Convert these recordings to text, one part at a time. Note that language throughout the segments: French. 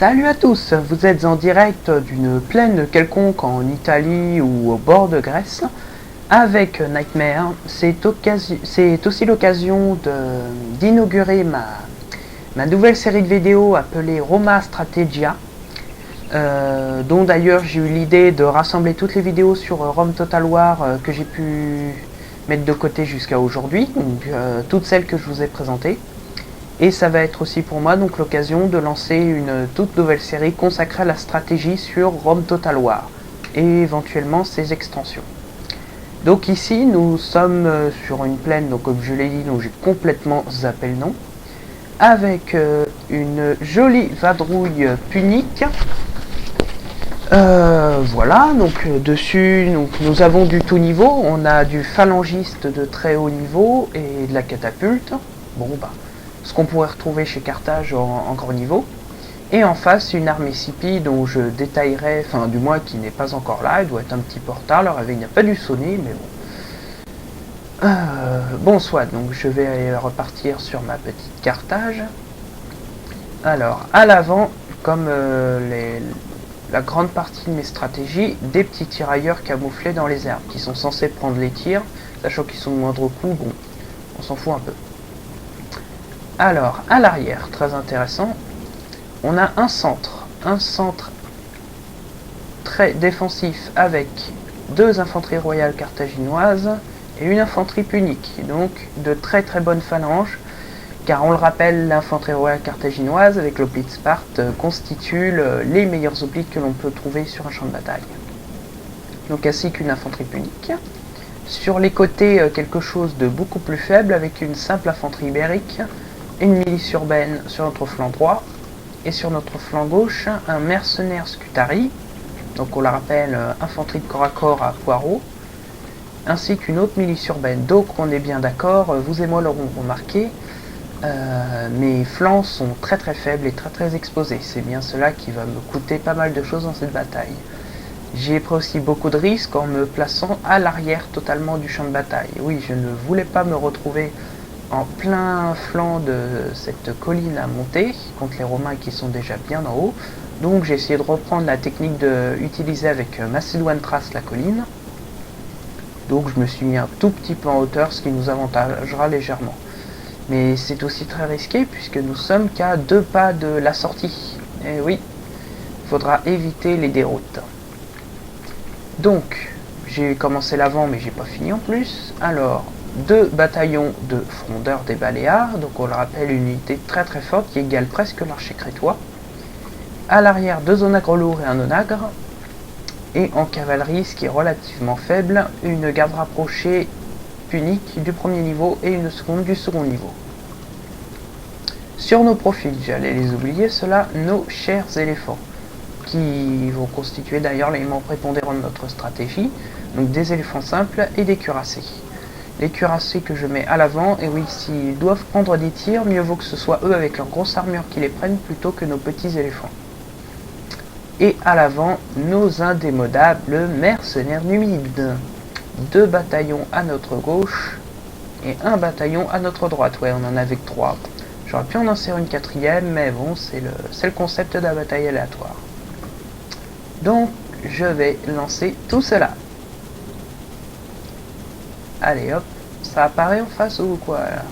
Salut à tous, vous êtes en direct d'une plaine quelconque en Italie ou au bord de Grèce avec Nightmare. C'est aussi l'occasion d'inaugurer ma nouvelle série de vidéos appelée Roma Strategia, dont d'ailleurs j'ai eu l'idée de rassembler toutes les vidéos sur Rome Total War que j'ai pu mettre de côté jusqu'à aujourd'hui, donc toutes celles que je vous ai présentées. Et ça va être aussi pour moi donc l'occasion de lancer une toute nouvelle série consacrée à la stratégie sur Rome Total War et éventuellement ses extensions. Donc ici nous sommes sur une plaine, donc comme je l'ai dit, dont j'ai complètement zappé le nom, avec une jolie vadrouille punique. Voilà, donc dessus nous avons du tout niveau, on a du phalangiste de très haut niveau et de la catapulte. Bon bah, ce qu'on pourrait retrouver chez Carthage en grand niveau. Et en face, une armée Scipi dont je détaillerai, enfin du moins qui n'est pas encore là, elle doit être un petit peu en retard, leur réveil n'a pas dû sonner, mais bon. Bon soit, donc je vais repartir sur ma petite Carthage. Alors, à l'avant, comme la grande partie de mes stratégies, des petits tirailleurs camouflés dans les herbes, qui sont censés prendre les tirs, sachant qu'ils sont de moindre coût, bon, on s'en fout un peu. Alors, à l'arrière, très intéressant, on a un centre très défensif avec deux infanteries royales carthaginoises et une infanterie punique, donc de très très bonnes phalanges, car on le rappelle, l'infanterie royale carthaginoise avec l'oblique Sparte constitue les meilleurs obliques que l'on peut trouver sur un champ de bataille. Donc ainsi qu'une infanterie punique. Sur les côtés, quelque chose de beaucoup plus faible avec une simple infanterie ibérique, une milice urbaine sur notre flanc droit, et sur notre flanc gauche, un mercenaire Scutari, donc on la rappelle, infanterie de corps à corps à Poirot, ainsi qu'une autre milice urbaine. Donc on est bien d'accord, vous et moi l'aurons remarqué, mes flancs sont très très faibles et très très exposés. C'est bien cela qui va me coûter pas mal de choses dans cette bataille. J'ai pris aussi beaucoup de risques en me plaçant à l'arrière totalement du champ de bataille. Oui, je ne voulais pas me retrouver en plein flanc de cette colline à monter, contre les Romains qui sont déjà bien en haut. Donc j'ai essayé de reprendre la technique utilisée avec Macédoine Thrace la colline. Donc je me suis mis un tout petit peu en hauteur, ce qui nous avantagera légèrement. Mais c'est aussi très risqué puisque nous sommes qu'à 2 pas de la sortie. Et oui, il faudra éviter les déroutes. Donc, j'ai commencé l'avant mais j'ai pas fini en plus. Alors, 2 bataillons de frondeurs des Baléares, donc on le rappelle, une unité très très forte qui égale presque l'archer crétois. À l'arrière, 2 onagres lourds et un onagre. Et en cavalerie, ce qui est relativement faible, une garde rapprochée punique du premier niveau et une seconde du second niveau. Sur nos profils, j'allais les oublier, ceux-là, nos chers éléphants, qui vont constituer d'ailleurs l'élément prépondérant de notre stratégie, donc des éléphants simples et des cuirassés. Les cuirassés que je mets à l'avant, et oui, s'ils doivent prendre des tirs, mieux vaut que ce soit eux avec leur grosse armure qui les prennent plutôt que nos petits éléphants. Et à l'avant, nos indémodables mercenaires numides. 2 bataillons à notre gauche et 1 bataillon à notre droite. Ouais, on en avait que 3. J'aurais pu en insérer une 4e, mais bon, c'est le concept de la bataille aléatoire. Donc, je vais lancer tout cela. Allez hop, ça apparaît en face ou quoi là?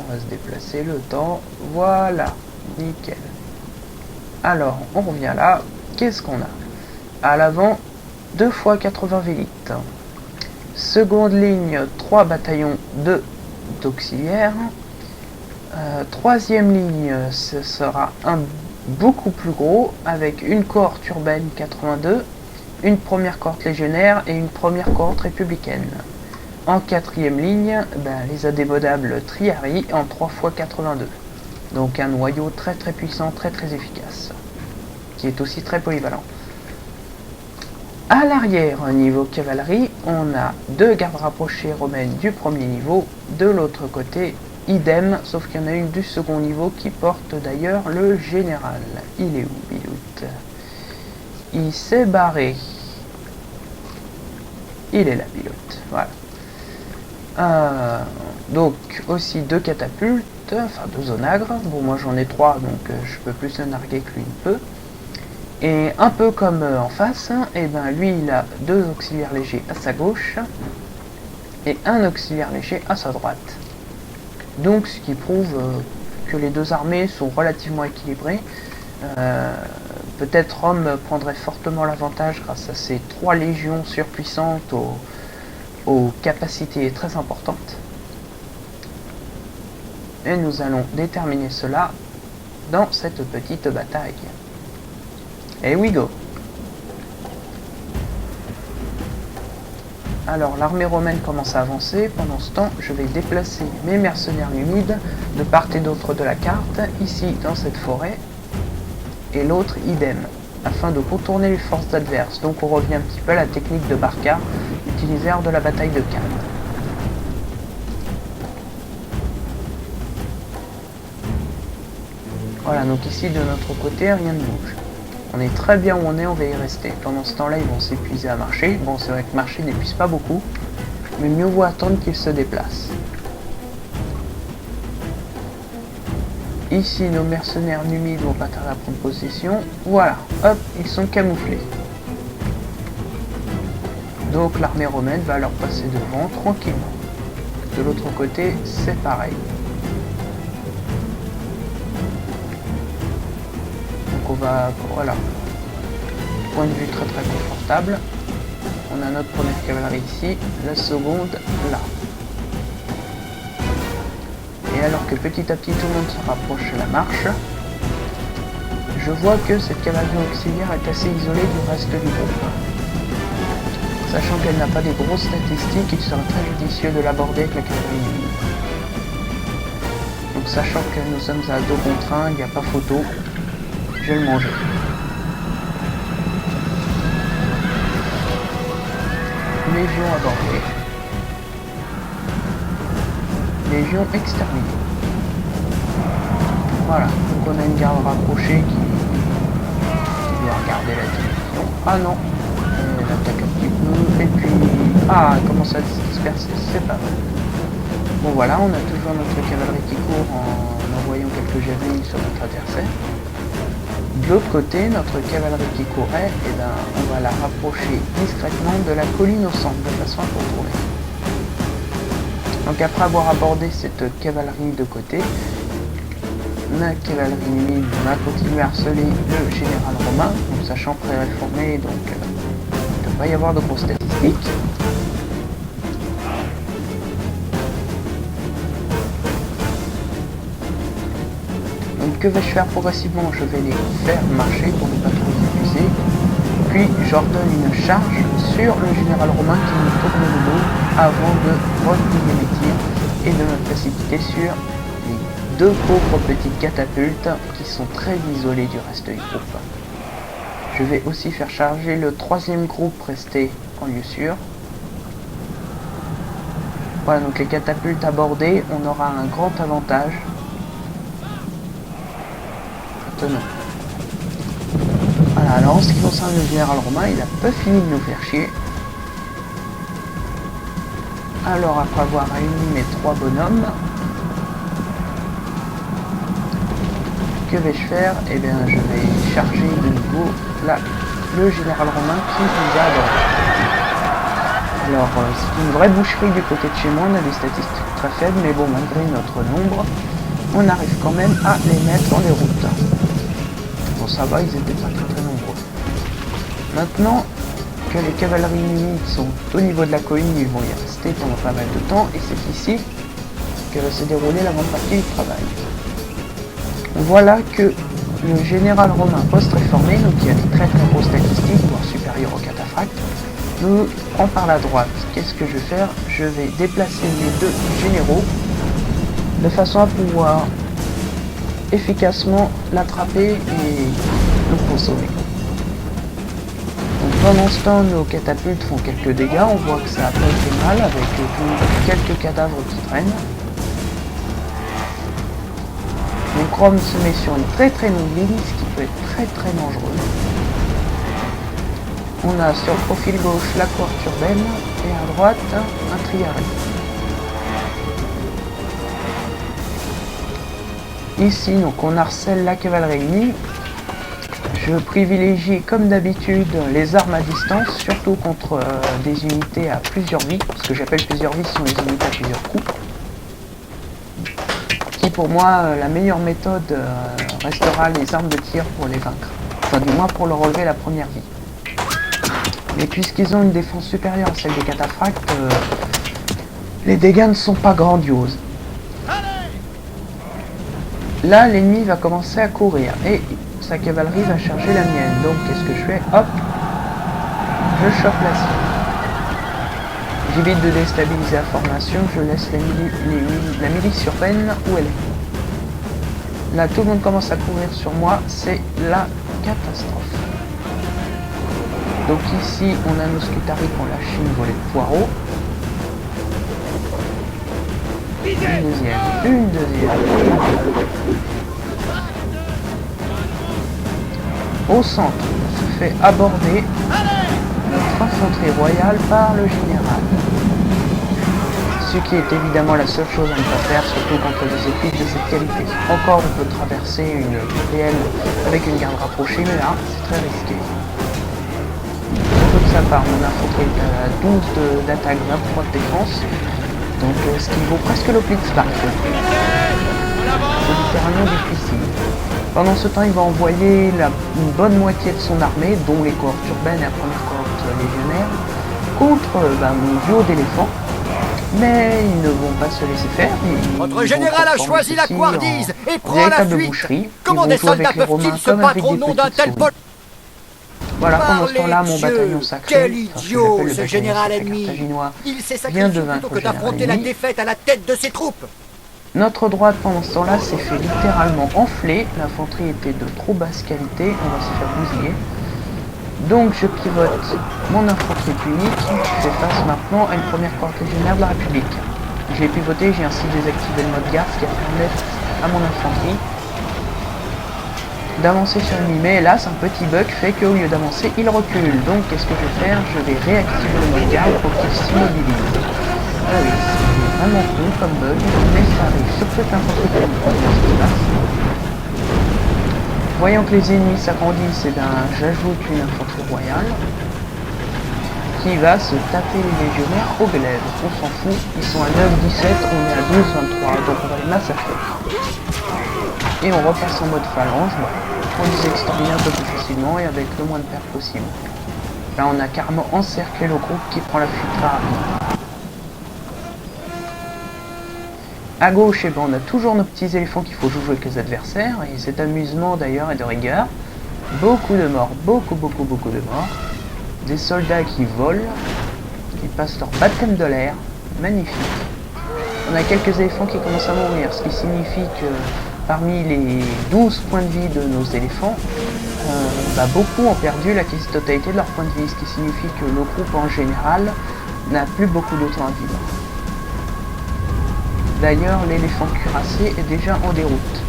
On va se déplacer le temps, voilà, nickel. Alors, on revient là, qu'est-ce qu'on a? À l'avant, 2 fois 80 vélites. Seconde ligne, 3 bataillons d'auxiliaires. Troisième ligne, ce sera un beaucoup plus gros, avec une cohorte urbaine 82, une première cohorte légionnaire et une première cohorte républicaine. En 4e ligne, les indémodables Triarii en 3 fois 82. Donc un noyau très très puissant, très très efficace, qui est aussi très polyvalent. À l'arrière, niveau cavalerie, on a 2 gardes rapprochées romaines du premier niveau, de l'autre côté, idem, sauf qu'il y en a une du second niveau qui porte d'ailleurs le général. Il est où, Bilout? Il s'est barré. Il est là, Bilout. Voilà. Donc aussi 2 catapultes, enfin 2 onagres. Bon, moi j'en ai 3, donc je peux plus le narguer que lui il peut. Et un peu comme en face, et ben lui il a 2 auxiliaires légers à sa gauche et un auxiliaire léger à sa droite. Donc ce qui prouve que les deux armées sont relativement équilibrées. Peut-être Rome prendrait fortement l'avantage grâce à ces 3 légions surpuissantes aux capacités très importantes. Et nous allons déterminer cela dans cette petite bataille. Et we go! Alors l'armée romaine commence à avancer. Pendant ce temps, je vais déplacer mes mercenaires numides de part et d'autre de la carte, ici dans cette forêt, et l'autre idem, afin de contourner les forces adverses. Donc on revient un petit peu à la technique de Barca, utilisée lors de la bataille de Cannes. Voilà, donc ici de notre côté, rien ne bouge. On est très bien où on est, on va y rester. Pendant ce temps-là, ils vont s'épuiser à marcher. Bon, c'est vrai que marcher n'épuise pas beaucoup, mais mieux vaut attendre qu'ils se déplacent. Ici, nos mercenaires numides vont pas tarder à prendre possession. Voilà, hop, ils sont camouflés. Donc l'armée romaine va leur passer devant tranquillement. De l'autre côté, c'est pareil. Donc on va, voilà, point de vue très très confortable. On a notre première cavalerie ici, la seconde là. Et alors que petit à petit tout le monde se rapproche de la marche, je vois que cette cavalerie auxiliaire est assez isolée du reste du groupe. Sachant qu'elle n'a pas des grosses statistiques, il serait très judicieux de l'aborder avec la cavalerie ennemie. Donc sachant que nous sommes à 2 contre 1, il n'y a pas photo, je vais le manger. Légion abordée. Légion exterminée. Voilà, donc on a une garde rapprochée qui doit regarder la direction. Ah non, elle attaque un petit peu, et puis... Ah, elle commence à se disperser, c'est pas mal. Bon voilà, on a toujours notre cavalerie qui court en envoyant quelques javelines sur notre adversaire. De l'autre côté, notre cavalerie qui courait, et ben, on va la rapprocher discrètement de la colline au centre, de façon à contourner. Donc après avoir abordé cette cavalerie de côté, la cavalerie ennemie va continuer à harceler le général romain, donc sachant pré-réformé, donc il ne devrait y avoir de grosses statistiques. Donc que vais-je faire progressivement? Je vais les faire marcher pour ne pas trop les épuiser. Puis j'ordonne une charge sur le général romain qui nous tourne le dos avant de replier mes tirs et de me précipiter sur les 2 pauvres petites catapultes qui sont très isolées du reste du groupe. Je vais aussi faire charger le 3e groupe resté en lieu sûr. Voilà, donc les catapultes abordées, on aura un grand avantage. Maintenant. Voilà, alors en ce qui concerne le général romain, il a pas fini de nous faire chier. Alors après avoir réuni mes 3 bonhommes, que vais-je faire? Eh bien je vais charger de nouveau là, le général romain qui nous a abordé. Alors c'est une vraie boucherie du côté de chez moi, on a des statistiques très faibles, mais bon, malgré notre nombre, on arrive quand même à les mettre en déroute. Bon, ça va, ils étaient pas très nombreux. Maintenant que les cavaleries ennemies sont au niveau de la colline, ils vont y rester pendant pas mal de temps, et c'est ici que va se dérouler la grande partie du travail. Voilà que le général romain post-réformé, donc qui a des très grosses statistiques, voire supérieures au cataphracte, nous prend par la droite. Qu'est-ce que je vais faire? Je vais déplacer les 2 généraux de façon à pouvoir efficacement l'attraper et le consommer. Donc pendant ce temps, nos catapultes font quelques dégâts, on voit que ça n'a pas été mal avec quelques cadavres qui traînent. Donc Rome se met sur une très longue ligne, ce qui peut être très dangereux. On a sur le profil gauche la cohorte urbaine et à droite un triaré. Ici, donc, on harcèle la cavalerie ennemie. Je privilégie, comme d'habitude, les armes à distance, surtout contre des unités à plusieurs vies. Ce que j'appelle plusieurs vies, ce sont les unités à plusieurs coups. Qui, pour moi, la meilleure méthode restera les armes de tir pour les vaincre. Enfin, du moins pour leur relever la première vie. Mais puisqu'ils ont une défense supérieure à celle des cataphractes, les dégâts ne sont pas grandioses. Là, l'ennemi va commencer à courir et sa cavalerie va charger la mienne. Donc, qu'est-ce que je fais? Hop, je chope la sienne. J'évite de déstabiliser la formation, je laisse la milice urbaine où elle est. Là, tout le monde commence à courir sur moi, c'est la catastrophe. Donc ici, on a nos Scutari qui ont lâché une volée de poireaux. Une deuxième. Au centre, on se fait aborder notre infanterie royale par le général. Ce qui est évidemment la seule chose à ne pas faire, surtout contre des équipes de cette qualité. Encore, on peut traverser une PL avec une garde rapprochée, mais là, c'est très risqué. De sa part, mon infanterie est à 12 d'attaque, 23 de défense. Donc ce qui vaut presque le Blitzbach. C'est littéralement difficile. Pendant ce temps, il va envoyer une bonne moitié de son armée, dont les cohortes urbaines et la première cohorte légionnaire, contre mon duo d'éléphants. Mais ils ne vont pas se laisser faire. Votre général a choisi la couardise et prend la fuite. Comment des soldats peuvent-ils se battre au nom d'un tel pôle? Voilà, pendant ce temps-là, mon bataillon sacré, quel idiot ce général ennemi! Il s'est sacrifié plutôt que d'affronter la défaite à la tête de ses troupes. Notre droite, pendant ce temps-là, s'est fait littéralement enfler. L'infanterie était de trop basse qualité, on va se faire bousiller. Donc je pivote mon infanterie punique, je fais face maintenant à une première cohorte légionnaire de la République. J'ai pivoté, j'ai ainsi désactivé le mode garde, ce qui a permis à mon infanterie d'avancer sur l'ennemi. Mais hélas, un petit bug fait qu'au lieu d'avancer, il recule. Donc qu'est-ce que je vais faire? Je vais réactiver le mode garde pour qu'il s'immobilise. Ah oui, c'est vraiment con comme bug, mais ça arrive sur cette infanterie punique. Voyant que les ennemis s'agrandissent, j'ajoute une infanterie royale qui va se taper les légionnaires au glaive. On s'en fout, ils sont à 9-17, on est à 12-23, donc on va les massacrer. Et on repasse en mode phalange, on les extermine un peu plus facilement et avec le moins de pertes possible. Là on a carrément encerclé le groupe qui prend la fuite très rapide. A gauche, on a toujours nos petits éléphants qu'il faut jouer avec les adversaires, et cet amusement d'ailleurs est de rigueur. Beaucoup de morts, beaucoup de morts. Des soldats qui volent, qui passent leur baptême de l'air, magnifique. On a quelques éléphants qui commencent à mourir, ce qui signifie que parmi les 12 points de vie de nos éléphants, beaucoup ont perdu la quasi-totalité de leurs points de vie, ce qui signifie que le groupe en général n'a plus beaucoup de temps à vivre. D'ailleurs, l'éléphant cuirassé est déjà en déroute.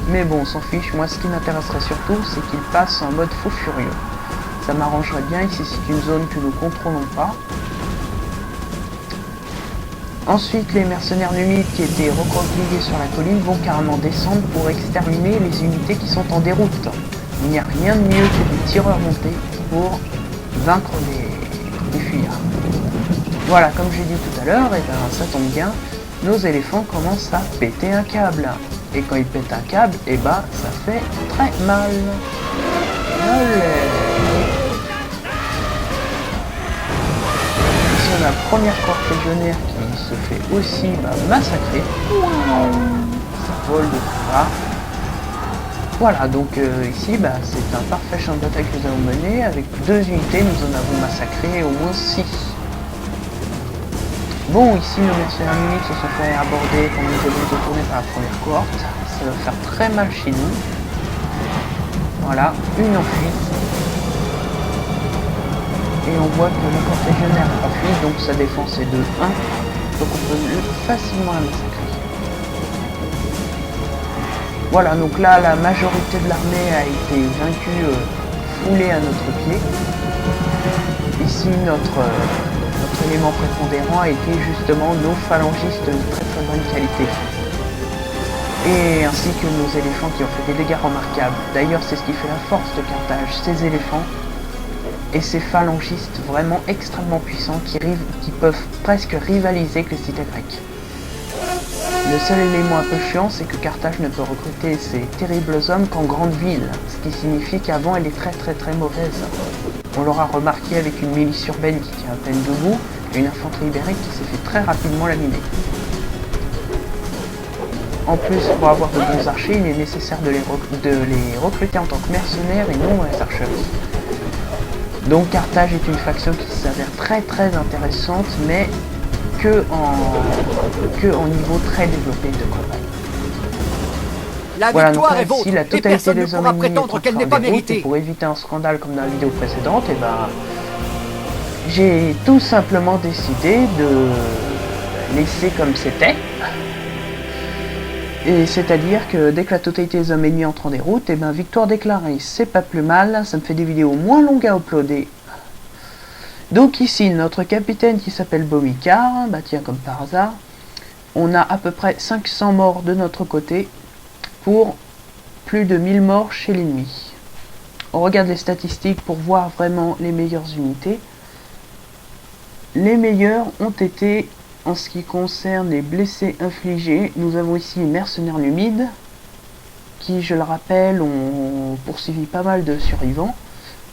Mais bon, on s'en fiche. Moi, ce qui m'intéresserait surtout, c'est qu'il passe en mode fou furieux. Ça m'arrangerait bien. Ici, c'est une zone que nous contrôlons pas. Ensuite, les mercenaires numides qui étaient recroquevillés sur la colline vont carrément descendre pour exterminer les unités qui sont en déroute. Il n'y a rien de mieux que des tireurs montés pour vaincre les fuyards. Voilà, comme j'ai dit tout à l'heure, ça tombe bien, nos éléphants commencent à péter un câble. Et quand ils pètent un câble, ça fait très mal. Allez. Ici on a la première cohorte légionnaire qui se fait aussi massacrer. Ça vole de tout bas. Voilà, donc ici c'est un parfait champ de bataille que nous avons mené. Avec 2 unités, nous en avons massacré au moins 6. Bon, ici nos mercenaires numides se sont fait aborder quand nous avons détourné par la première cohorte. Ça va faire très mal chez nous. Voilà, une en fuite. Et on voit que le cohorte légionnaire a fui, donc sa défense est de 1. Donc on peut facilement la massacrer. Voilà, donc là la majorité de l'armée a été vaincue, foulée à notre pied. Ici notre élément prépondérant a été justement nos phalangistes de très bonne qualité. et ainsi que nos éléphants qui ont fait des dégâts remarquables. D'ailleurs, c'est ce qui fait la force de Carthage, ces éléphants et ces phalangistes vraiment extrêmement puissants qui peuvent presque rivaliser avec les cités grecques. Le seul élément un peu chiant, c'est que Carthage ne peut recruter ces terribles hommes qu'en grande ville, ce qui signifie qu'avant elle est très mauvaise. On l'aura remarqué avec une milice urbaine qui tient à peine debout et une infanterie ibérique qui s'est fait très rapidement laminer. En plus, pour avoir de bons archers, il est nécessaire de les recruter en tant que mercenaires et non les archeries. Donc Carthage est une faction qui s'avère très intéressante, mais que en niveau très développé de campagne. Voilà, donc là, ici, la totalité des hommes ennemis est en train de déroute, et pour éviter un scandale comme dans la vidéo précédente, et ben, j'ai tout simplement décidé de laisser comme c'était. Et c'est-à-dire que dès que la totalité des hommes ennemis entrent en déroute, et ben victoire déclarée, c'est pas plus mal, ça me fait des vidéos moins longues à uploader. Donc ici, notre capitaine qui s'appelle Bomikar, bah tiens, comme par hasard, on a à peu près 500 morts de notre côté pour plus de 1000 morts chez l'ennemi. On regarde les statistiques pour voir vraiment les meilleures unités. Les meilleurs ont été, en ce qui concerne les blessés infligés, nous avons ici les mercenaires numides, qui, je le rappelle, ont poursuivi pas mal de survivants.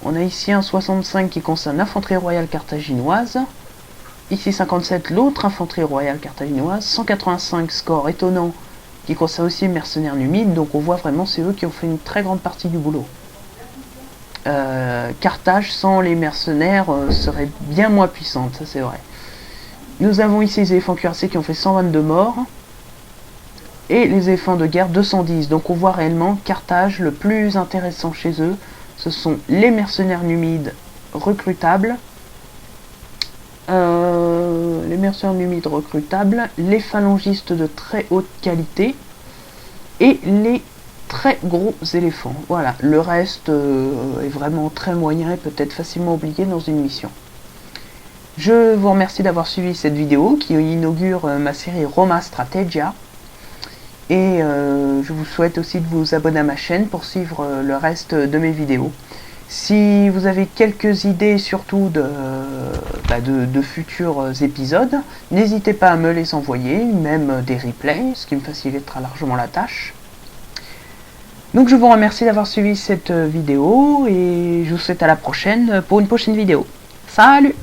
On a ici un 65 qui concerne l'infanterie royale carthaginoise. Ici 57 l'autre infanterie royale carthaginoise. 185 score étonnant qui concerne aussi les mercenaires numides. Donc on voit vraiment c'est eux qui ont fait une très grande partie du boulot. Carthage sans les mercenaires serait bien moins puissante, ça c'est vrai. Nous avons ici les éléphants cuirassés qui ont fait 122 morts. Et les éléphants de guerre 210. Donc on voit réellement Carthage, le plus intéressant chez eux, ce sont les mercenaires numides recrutables, les phalangistes de très haute qualité et les très gros éléphants. Voilà, le reste est vraiment très moyen et peut-être facilement oublié dans une mission. Je vous remercie d'avoir suivi cette vidéo qui inaugure ma série Roma Strategia. Et je vous souhaite aussi de vous abonner à ma chaîne pour suivre le reste de mes vidéos. Si vous avez quelques idées surtout de futurs épisodes, n'hésitez pas à me les envoyer, même des replays, ce qui me facilitera largement la tâche. Donc je vous remercie d'avoir suivi cette vidéo et je vous souhaite à la prochaine pour une prochaine vidéo. Salut!